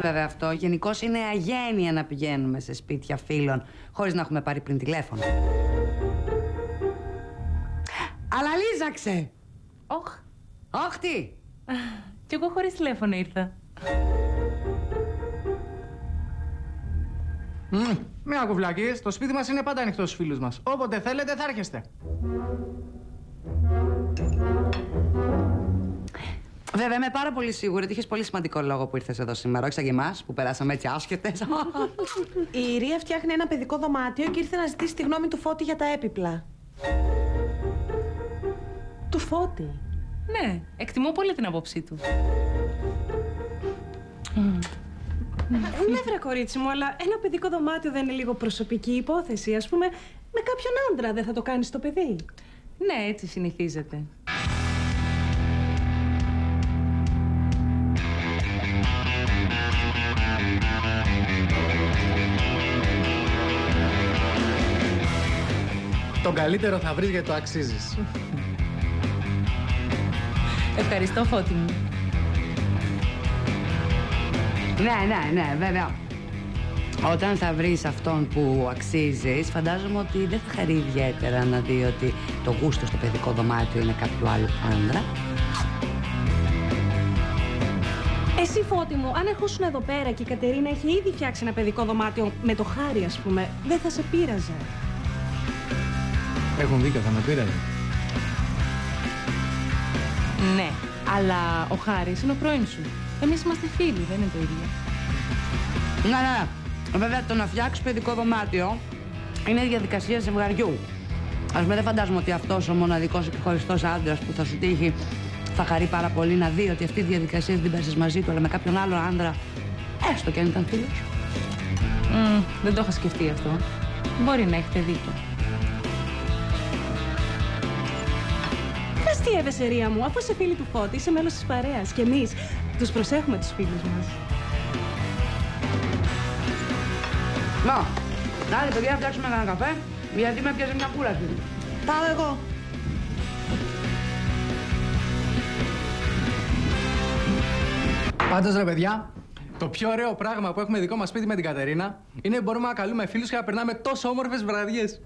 βέβαια αυτό. Γενικώς είναι αγένεια να πηγαίνουμε σε σπίτια φίλων χωρίς να έχουμε πάρει πριν τηλέφωνο. Αλλά λύζαξε! Όχ. Όχι τι! Κι εγώ χωρίς τηλέφωνο ήρθα. Μην ακουβλακείς, το σπίτι μας είναι πάντα ανοιχτό στους φίλους μας. Όποτε θέλετε θα έρχεστε. Βέβαια, είμαι πάρα πολύ σίγουρη ότι είχες πολύ σημαντικό λόγο που ήρθες εδώ σήμερα. Όχι σαν και εμάς που περάσαμε έτσι άσχετες. Η Ιρία φτιάχνει ένα παιδικό δωμάτιο και ήρθε να ζητήσει τη γνώμη του Φώτη για τα έπιπλα. Του Φώτη. Ναι, εκτιμώ πολύ την άποψή του. Ναι, βρε κορίτσι μου, αλλά ένα παιδικό δωμάτιο δεν είναι λίγο προσωπική υπόθεση? Ας πούμε, με κάποιον άντρα δεν θα το κάνεις το παιδί? Ναι, έτσι συνηθίζεται. Τον καλύτερο θα βρεις γιατί το αξίζεις. Ευχαριστώ, Φώτη μου. Ναι, βέβαια. Όταν θα βρεις αυτόν που αξίζεις, φαντάζομαι ότι δεν θα χαρεί ιδιαίτερα να δει ότι το γούστο στο παιδικό δωμάτιο είναι κάποιου άλλου άντρα. Εσύ, Φώτη μου, αν ερχόσουν εδώ πέρα και η Κατερίνα έχει ήδη φτιάξει ένα παιδικό δωμάτιο με το Χάρη, ας πούμε, δεν θα σε πείραζε? Έχουν δίκιο, θα με πείραζε. Ναι, αλλά ο Χάρης είναι ο πρώην σου. Εμείς είμαστε φίλοι, δεν είναι το ίδιο. Ναι. Βέβαια, το να φτιάξεις παιδικό δωμάτιο είναι διαδικασία ζευγαριού. Ας πούμε, δεν φαντάζομαι ότι αυτός ο μοναδικός και χωριστός άντρας που θα σου τύχει θα χαρεί πάρα πολύ να δει ότι αυτή η διαδικασία δεν την πέσεις μαζί του, αλλά με κάποιον άλλο άντρα, έστω και αν ήταν φίλος. Δεν το είχα σκεφτεί αυτό. Μπορεί να έχετε δίκιο. Πες τι έβεσαι, Ρία μου, αφού είσαι φίλη του Φώτη, είσαι μέλος της παρέας και εμείς τους προσέχουμε τους φίλους μας. Άντε, παιδιά, να φτιάξουμε ένα καφέ, γιατί με πιάσε μια κούραση. Πάω εγώ. Πάντως, ρε παιδιά, το πιο ωραίο πράγμα που έχουμε δικό μας σπίτι με την Κατερίνα είναι ότι μπορούμε να καλούμε φίλους και να περνάμε τόσο όμορφες βραδιές.